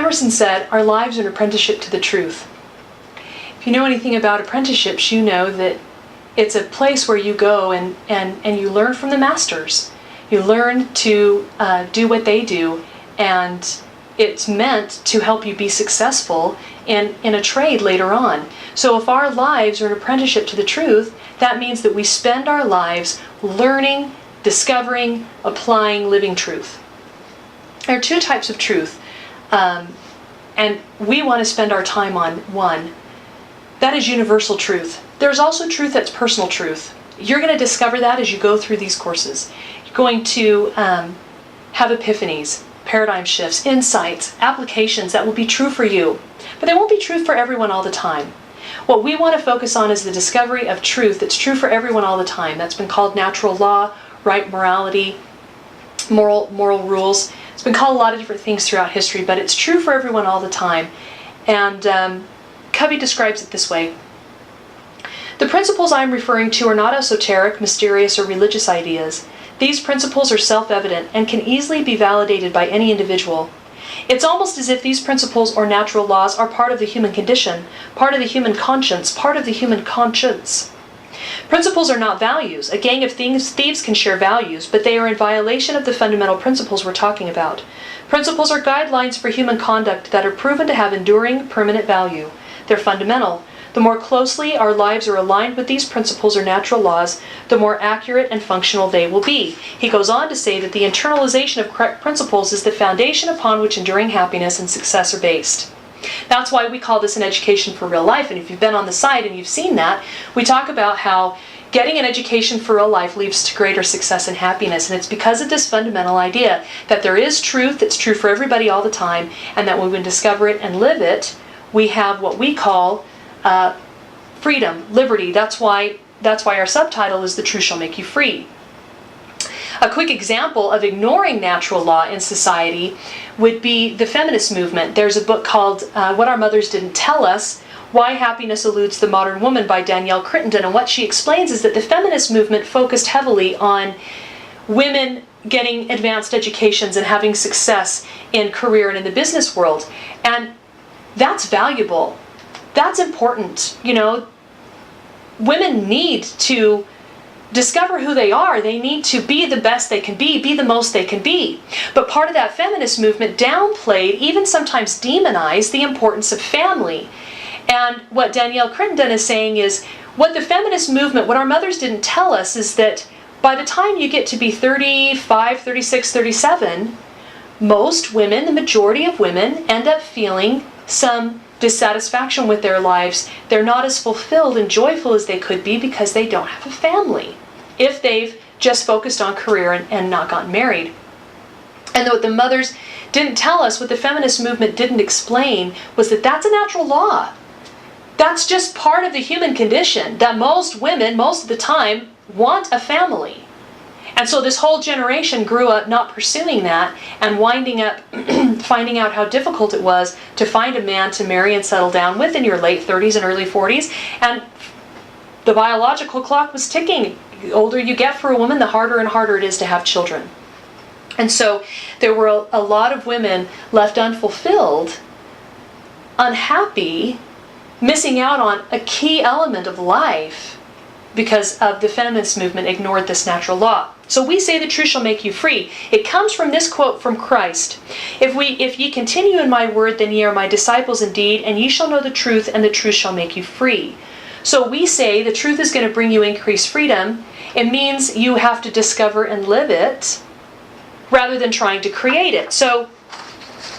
Emerson said, our lives are an apprenticeship to the truth. If you know anything about apprenticeships, you know that it's a place where you go and you learn from the masters. You learn to do what they do, and it's meant to help you be successful in a trade later on. So if our lives are an apprenticeship to the truth, that means that we spend our lives learning, discovering, applying, living truth. There are two types of truth, and we want to spend our time on one. That is universal truth. There's also truth that's personal truth. You're going to discover that as you go through these courses. You're going to have epiphanies, paradigm shifts, insights, applications that will be true for you. But they won't be true for everyone all the time. What we want to focus on is the discovery of truth that's true for everyone all the time. That's been called natural law, right morality, moral rules. It's been called a lot of different things throughout history, but it's true for everyone all the time. And Covey describes it this way. The principles I'm referring to are not esoteric, mysterious, or religious ideas. These principles are self-evident and can easily be validated by any individual. It's almost as if these principles or natural laws are part of the human condition, part of the human conscience, part of the human conscience. Principles are not values. A gang of thieves can share values, but they are in violation of the fundamental principles we're talking about. Principles are guidelines for human conduct that are proven to have enduring, permanent value. They're fundamental. The more closely our lives are aligned with these principles or natural laws, the more accurate and functional they will be. He goes on to say that the internalization of correct principles is the foundation upon which enduring happiness and success are based. That's why we call this an education for real life. And if you've been on the site and you've seen that, we talk about how getting an education for real life leads to greater success and happiness. And it's because of this fundamental idea that there is truth that's true for everybody all the time, and that when we discover it and live it, we have what we call freedom, liberty. That's why our subtitle is The Truth Shall Make You Free. A quick example of ignoring natural law in society would be the feminist movement. There's a book called What Our Mothers Didn't Tell Us, Why Happiness Eludes the Modern Woman by Danielle Crittenden. And what she explains is that the feminist movement focused heavily on women getting advanced educations and having success in career and in the business world. And that's valuable. That's important. You know, women need to discover who they are. They need to be the best they can be the most they can be. But part of that feminist movement downplayed, even sometimes demonized, the importance of family. And what Danielle Crittenden is saying is, what the feminist movement, what our mothers didn't tell us, is that by the time you get to be 35, 36, 37, most women, the majority of women, end up feeling some dissatisfaction with their lives. They're not as fulfilled and joyful as they could be because they don't have a family, if they've just focused on career and not gotten married. And what the mothers didn't tell us, what the feminist movement didn't explain, was that that's a natural law. That's just part of the human condition, that most women, most of the time, want a family. And so this whole generation grew up not pursuing that and winding up finding out how difficult it was to find a man to marry and settle down with in your late 30s and early 40s. And the biological clock was ticking. The older you get for a woman, the harder and harder it is to have children. And so there were a lot of women left unfulfilled, unhappy, missing out on a key element of life because of the feminist movement ignored this natural law. So we say the truth shall make you free. It comes from this quote from Christ. If ye continue in my word, then ye are my disciples indeed, and ye shall know the truth, and the truth shall make you free. So we say the truth is going to bring you increased freedom. It means you have to discover and live it rather than trying to create it. So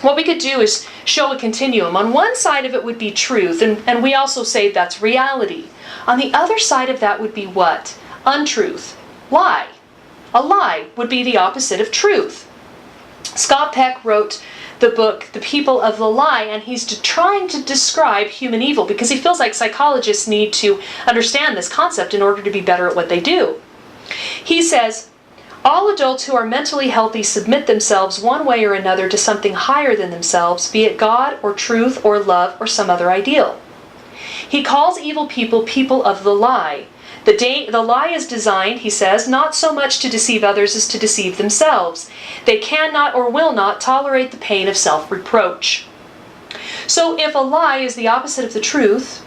what we could do is show a continuum. On one side of it would be truth, and we also say that's reality. On the other side of that would be what? Untruth. Lie. A lie would be the opposite of truth. Scott Peck wrote the book, The People of the Lie, and he's trying to describe human evil because he feels like psychologists need to understand this concept in order to be better at what they do. He says, all adults who are mentally healthy submit themselves one way or another to something higher than themselves, be it God or truth or love or some other ideal. He calls evil people people of the lie. The lie is designed, he says, not so much to deceive others as to deceive themselves. They cannot or will not tolerate the pain of self-reproach. So if a lie is the opposite of the truth,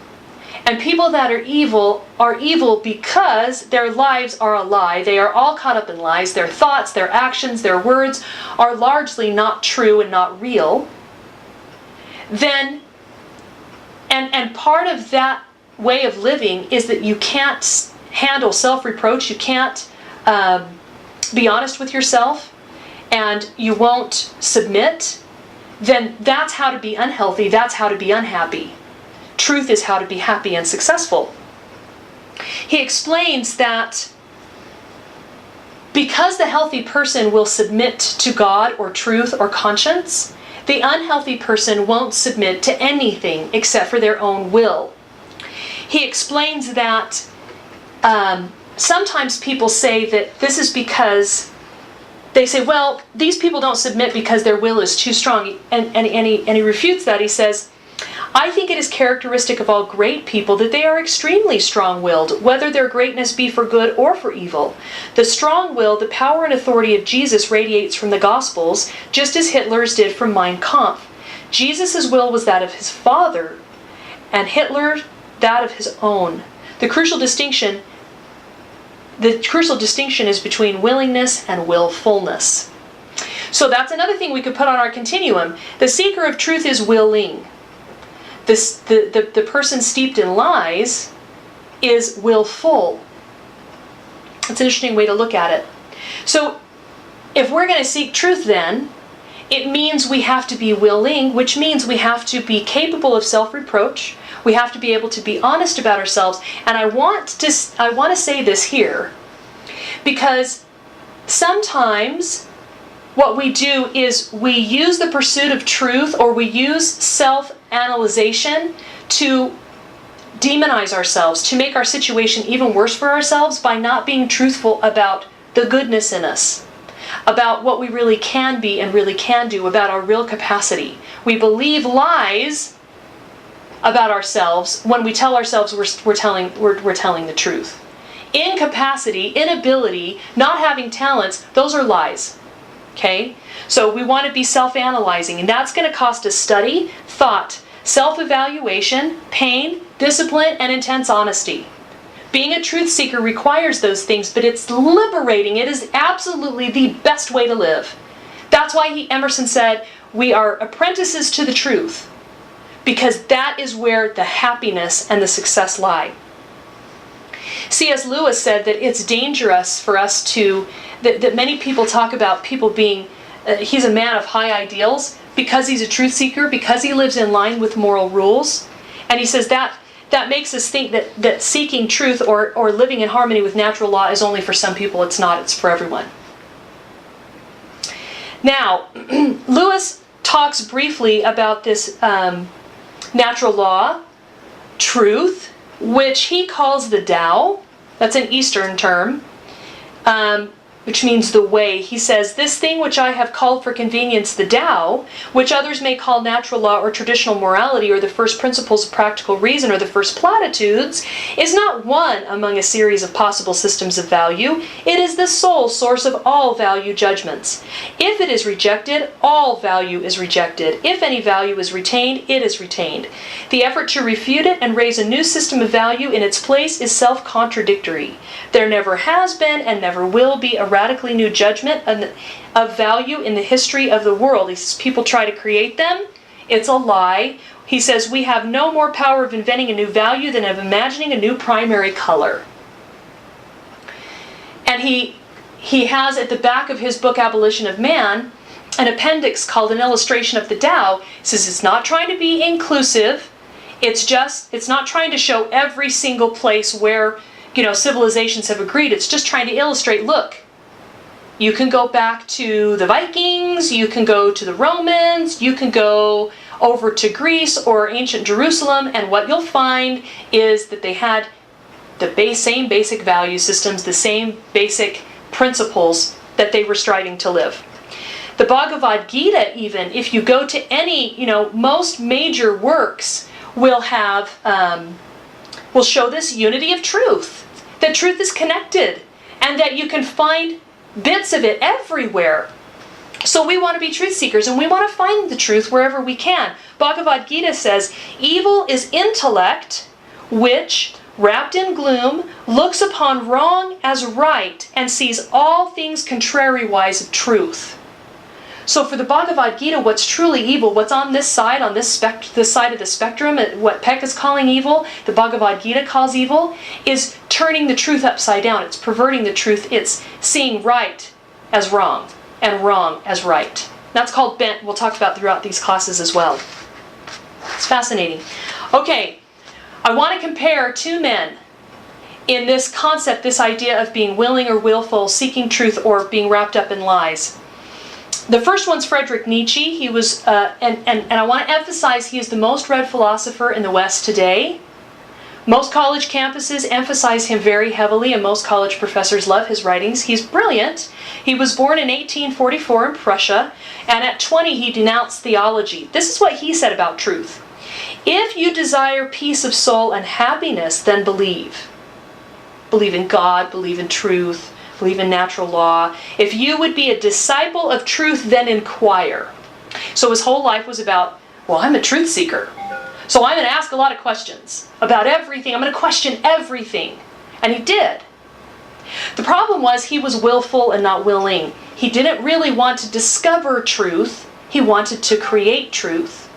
and people that are evil because their lives are a lie, they are all caught up in lies, their thoughts, their actions, their words are largely not true and not real, then, and part of that way of living is that you can't handle self-reproach, you can't be honest with yourself, and you won't submit, then that's how to be unhealthy, that's how to be unhappy. Truth is how to be happy and successful. He explains that because the healthy person will submit to God or truth or conscience, the unhealthy person won't submit to anything except for their own will. He explains that sometimes people say that this is because they say, well, these people don't submit because their will is too strong. And he refutes that. He says, I think it is characteristic of all great people that they are extremely strong-willed, whether their greatness be for good or for evil. The strong will, the power and authority of Jesus radiates from the Gospels, just as Hitler's did from Mein Kampf. Jesus' will was that of his Father, and Hitler that of his own. The crucial distinction is between willingness and willfulness. So that's another thing we could put on our continuum. The seeker of truth is willing. The person steeped in lies is willful. It's an interesting way to look at it. So if we're going to seek truth then, it means we have to be willing, which means we have to be capable of self-reproach. We have to be able to be honest about ourselves. And I want to say this here, because sometimes what we do is we use the pursuit of truth, or we use self-analyzation to demonize ourselves, to make our situation even worse for ourselves by not being truthful about the goodness in us, about what we really can be and really can do, about our real capacity. We believe lies about ourselves when we tell ourselves we're telling the truth. Incapacity, inability, not having talents, those are lies. Okay? So we want to be self-analyzing, and that's going to cost us study, thought, self-evaluation, pain, discipline, and intense honesty. Being a truth seeker requires those things, but it's liberating. It is absolutely the best way to live. That's why Emerson said, we are apprentices to the truth, because that is where the happiness and the success lie. C.S. Lewis said that it's dangerous for us to, that many people talk about people being, he's a man of high ideals because he's a truth seeker, because he lives in line with moral rules. And he says that makes us think that seeking truth or living in harmony with natural law is only for some people. It's not, it's for everyone. Now, Lewis talks briefly about this natural law, truth, which he calls the Tao. That's an Eastern term, which means the way. He says, this thing which I have called for convenience the Tao, which others may call natural law or traditional morality or the first principles of practical reason or the first platitudes, is not one among a series of possible systems of value. It is the sole source of all value judgments. If it is rejected, all value is rejected. If any value is retained, it is retained. The effort to refute it and raise a new system of value in its place is self-contradictory. There never has been and never will be a radically new judgment of value in the history of the world. He says people try to create them. It's a lie. He says we have no more power of inventing a new value than of imagining a new primary color. And he has at the back of his book Abolition of Man an appendix called An Illustration of the Tao. He says it's not trying to be inclusive. It's not trying to show every single place where civilizations have agreed. It's just trying to illustrate, look, you can go back to the Vikings, you can go to the Romans, you can go over to Greece or ancient Jerusalem, and what you'll find is that they had the same basic value systems, the same basic principles that they were striving to live. The Bhagavad Gita, even, if you go to any, most major works will have, will show this unity of truth. That truth is connected, and that you can find bits of it everywhere. So we want to be truth seekers, and we want to find the truth wherever we can. Bhagavad Gita says, evil is intellect which, wrapped in gloom, looks upon wrong as right and sees all things contrariwise of truth. So for the Bhagavad Gita, what's truly evil, what's on this side of the spectrum, what Peck is calling evil, the Bhagavad Gita calls evil, is turning the truth upside down. It's perverting the truth. It's seeing right as wrong and wrong as right. That's called bent. We'll talk about throughout these classes as well. It's fascinating. Okay, I want to compare two men in this concept, this idea of being willing or willful, seeking truth, or being wrapped up in lies. The first one's Friedrich Nietzsche. He was, and I want to emphasize, he is the most read philosopher in the West today. Most college campuses emphasize him very heavily, and most college professors love his writings. He's brilliant. He was born in 1844 in Prussia, and at 20 he denounced theology. This is what he said about truth. If you desire peace of soul and happiness, then believe. Believe in God, believe in truth, believe in natural law. If you would be a disciple of truth, then inquire. So his whole life was about, well, I'm a truth seeker. So I'm going to ask a lot of questions about everything. I'm going to question everything. And he did. The problem was he was willful and not willing. He didn't really want to discover truth. He wanted to create truth.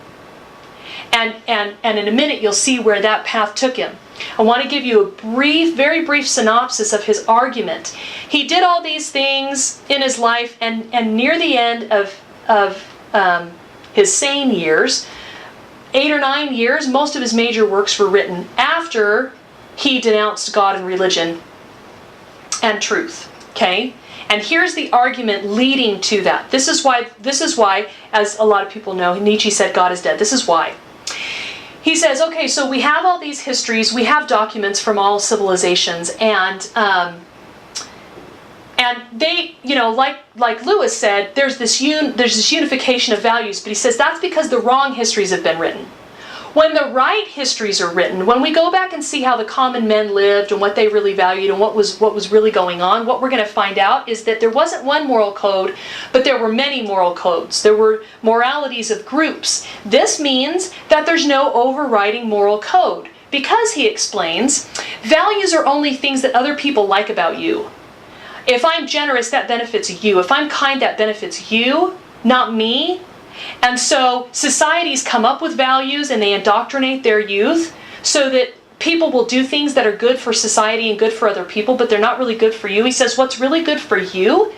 And in a minute you'll see where that path took him. I want to give you a brief, very brief synopsis of his argument. He did all these things in his life, and near the end of his sane years, 8 or 9 years, most of his major works were written after he denounced God and religion and truth. Okay? And here's the argument leading to that. This is why, as a lot of people know, Nietzsche said God is dead. This is why. He says, okay, so we have all these histories, we have documents from all civilizations, and they, like Lewis said, there's this unification of values, but he says that's because the wrong histories have been written. When the right histories are written, when we go back and see how the common men lived and what they really valued and what was really going on, what we're going to find out is that there wasn't one moral code, but there were many moral codes. There were moralities of groups. This means that there's no overriding moral code. Because, he explains, values are only things that other people like about you. If I'm generous, that benefits you. If I'm kind, that benefits you, not me. And so societies come up with values and they indoctrinate their youth so that people will do things that are good for society and good for other people, but they're not really good for you. He says what's really good for you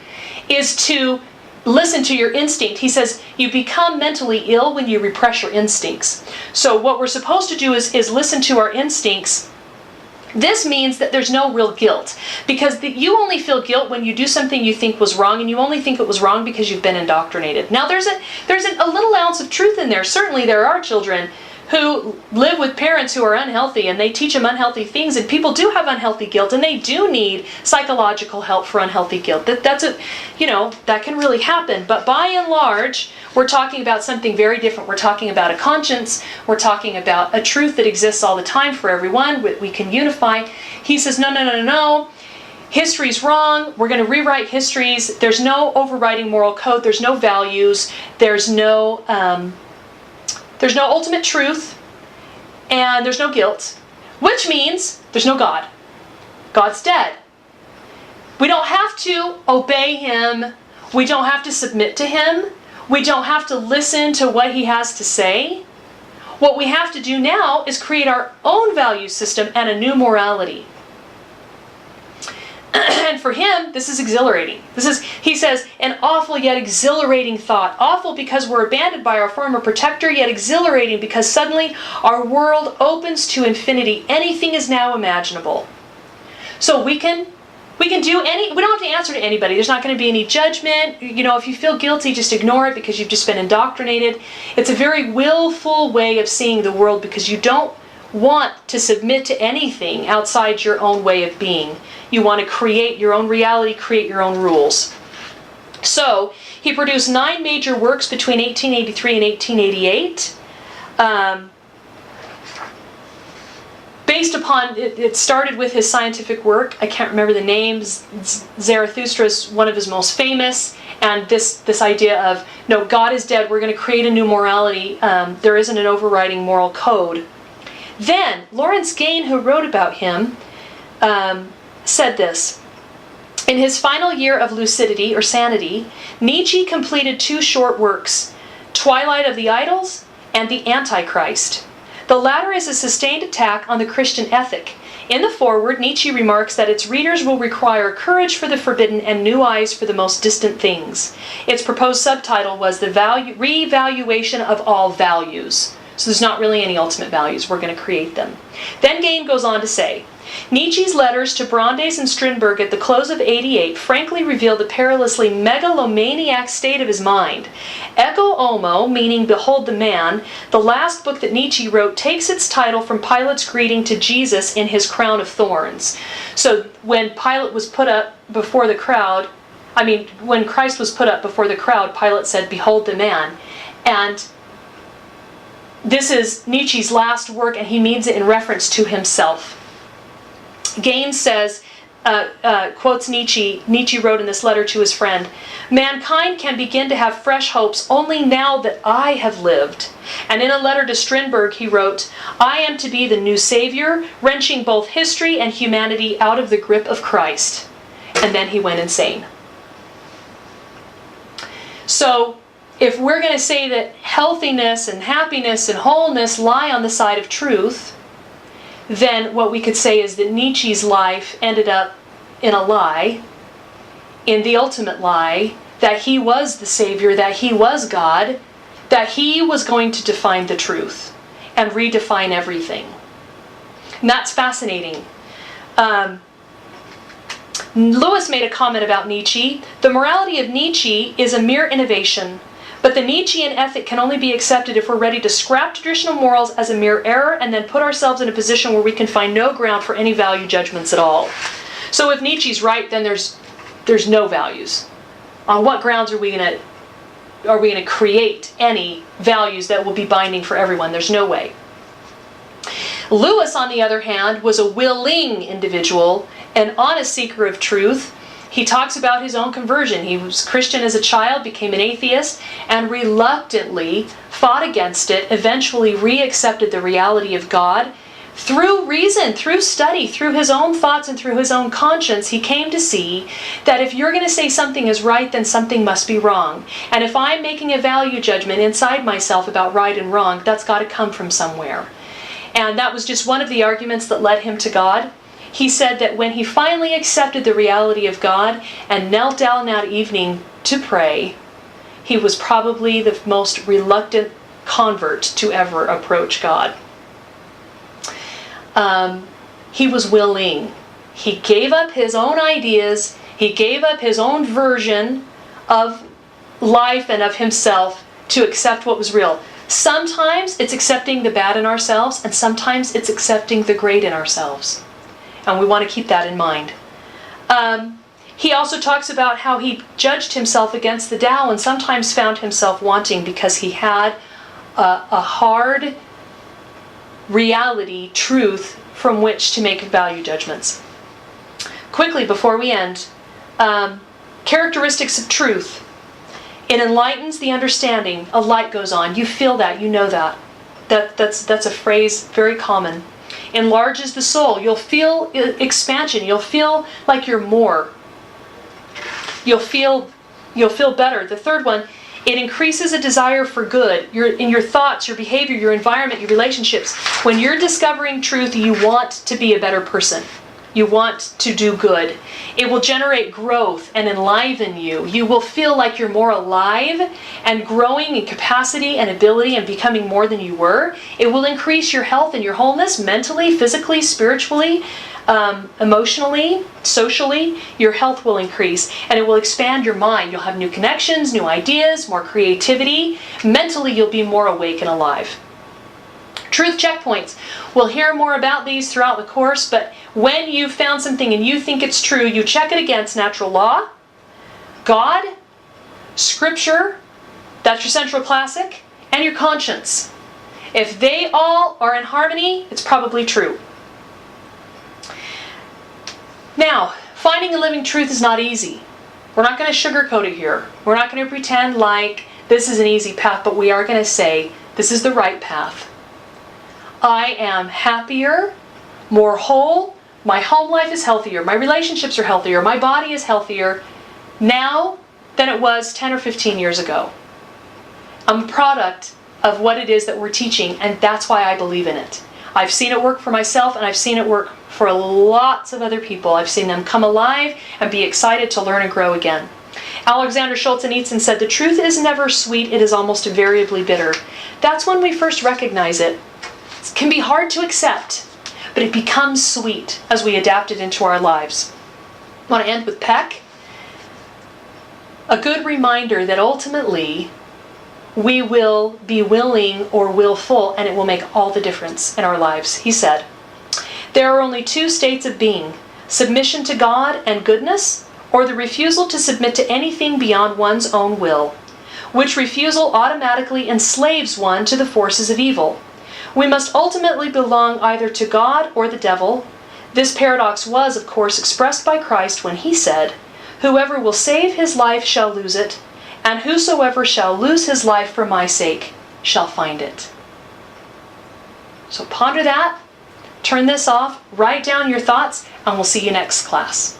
is to listen to your instinct. He says you become mentally ill when you repress your instincts. So what we're supposed to do is listen to our instincts. This means that there's no real guilt, because you only feel guilt when you do something you think was wrong, and you only think it was wrong because you've been indoctrinated. Now there's a little ounce of truth in there. Certainly there are children who live with parents who are unhealthy, and they teach them unhealthy things, and people do have unhealthy guilt, and they do need psychological help for unhealthy guilt. That can really happen. But by and large, we're talking about something very different. We're talking about a conscience. We're talking about a truth that exists all the time for everyone. We can unify. He says, no. History's wrong. We're going to rewrite histories. There's no overriding moral code. There's no values. There's no ultimate truth, and there's no guilt, which means there's no God. God's dead. We don't have to obey Him. We don't have to submit to Him. We don't have to listen to what He has to say. What we have to do now is create our own value system and a new morality. And for him, this is exhilarating. He says, an awful yet exhilarating thought. Awful because we're abandoned by our former protector, yet exhilarating because suddenly our world opens to infinity. Anything is now imaginable. So we can do we don't have to answer to anybody. There's not going to be any judgment. If you feel guilty, just ignore it because you've just been indoctrinated. It's a very willful way of seeing the world because you don't want to submit to anything outside your own way of being. You want to create your own reality, create your own rules. So, he produced 9 major works between 1883 and 1888. Based upon, it started with his scientific work. I can't remember the names. Zarathustra is one of his most famous. And this idea of, no, God is dead, we're going to create a new morality, there isn't an overriding moral code. Then, Lawrence Gain, who wrote about him, said this: in his final year of lucidity or sanity, Nietzsche completed 2 short works, Twilight of the Idols and The Antichrist. The latter is a sustained attack on the Christian ethic. In the foreword, Nietzsche remarks that its readers will require courage for the forbidden and new eyes for the most distant things. Its proposed subtitle was The Revaluation of All Values. So there's not really any ultimate values, we're going to create them. Then Gain goes on to say, Nietzsche's letters to Brandes and Strindberg at the close of '88 frankly reveal the perilously megalomaniac state of his mind. Ecce Homo, meaning behold the man, the last book that Nietzsche wrote, takes its title from Pilate's greeting to Jesus in his crown of thorns. So when Pilate was put up before the crowd, when Christ was put up before the crowd, Pilate said, behold the man. And this is Nietzsche's last work, and he means it in reference to himself. Gain says, quotes Nietzsche wrote in this letter to his friend, mankind can begin to have fresh hopes only now that I have lived. And in a letter to Strindberg he wrote, I am to be the new savior, wrenching both history and humanity out of the grip of Christ. And then he went insane. So, if we're going to say that healthiness and happiness and wholeness lie on the side of truth, then what we could say is that Nietzsche's life ended up in a lie, in the ultimate lie, that he was the Savior, that he was God, that he was going to define the truth and redefine everything. And that's fascinating. Lewis made a comment about Nietzsche. The morality of Nietzsche is a mere innovation. But the Nietzschean ethic can only be accepted if we're ready to scrap traditional morals as a mere error and then put ourselves in a position where we can find no ground for any value judgments at all. So if Nietzsche's right, then there's no values. On what grounds are we going to create any values that will be binding for everyone? There's no way. Lewis, on the other hand, was a willing individual, an honest seeker of truth. He talks about his own conversion. He was Christian as a child, became an atheist, and reluctantly fought against it, eventually re-accepted the reality of God. Through reason, through study, through his own thoughts and through his own conscience, he came to see that if you're going to say something is right, then something must be wrong. And if I'm making a value judgment inside myself about right and wrong, that's got to come from somewhere. And that was just one of the arguments that led him to God. He said that when he finally accepted the reality of God and knelt down that evening to pray, he was probably the most reluctant convert to ever approach God. He was willing. He gave up his own ideas. He gave up his own version of life and of himself to accept what was real. Sometimes it's accepting the bad in ourselves, and sometimes it's accepting the great in ourselves. And we want to keep that in mind. He also talks about how he judged himself against the Tao and sometimes found himself wanting because he had a hard reality, truth, from which to make value judgments. Quickly, before we end, characteristics of truth. It enlightens the understanding. A light goes on. You feel that. You know that. That's a phrase very common. Enlarges the soul. You'll feel expansion. You'll feel like you're more. You'll feel better. The third one, it increases a desire for good. In your thoughts, your behavior, your environment, your relationships. When you're discovering truth, you want to be a better person. You want to do good. It will generate growth and enliven you. You will feel like you're more alive and growing in capacity and ability and becoming more than you were. It will increase your health and your wholeness mentally, physically, spiritually, emotionally, socially. Your health will increase and it will expand your mind. You'll have new connections, new ideas, more creativity. Mentally, you'll be more awake and alive. Truth checkpoints. We'll hear more about these throughout the course, but when you've found something and you think it's true, you check it against natural law, God, Scripture, that's your central classic, and your conscience. If they all are in harmony, it's probably true. Now, finding a living truth is not easy. We're not going to sugarcoat it here. We're not going to pretend like this is an easy path, but we are going to say this is the right path. I am happier, more whole, my home life is healthier, my relationships are healthier, my body is healthier now than it was 10 or 15 years ago. I'm a product of what it is that we're teaching, and that's why I believe in it. I've seen it work for myself, and I've seen it work for lots of other people. I've seen them come alive and be excited to learn and grow again. Alexander Solzhenitsyn said, "The truth is never sweet, it is almost invariably bitter." That's when we first recognize it. It can be hard to accept, but it becomes sweet as we adapt it into our lives. I want to end with Peck. A good reminder that ultimately we will be willing or willful, and it will make all the difference in our lives. He said, "There are only two states of being, submission to God and goodness, or the refusal to submit to anything beyond one's own will, which refusal automatically enslaves one to the forces of evil. We must ultimately belong either to God or the devil." This paradox was, of course, expressed by Christ when he said, "Whoever will save his life shall lose it, and whosoever shall lose his life for my sake shall find it." So ponder that, turn this off, write down your thoughts, and we'll see you next class.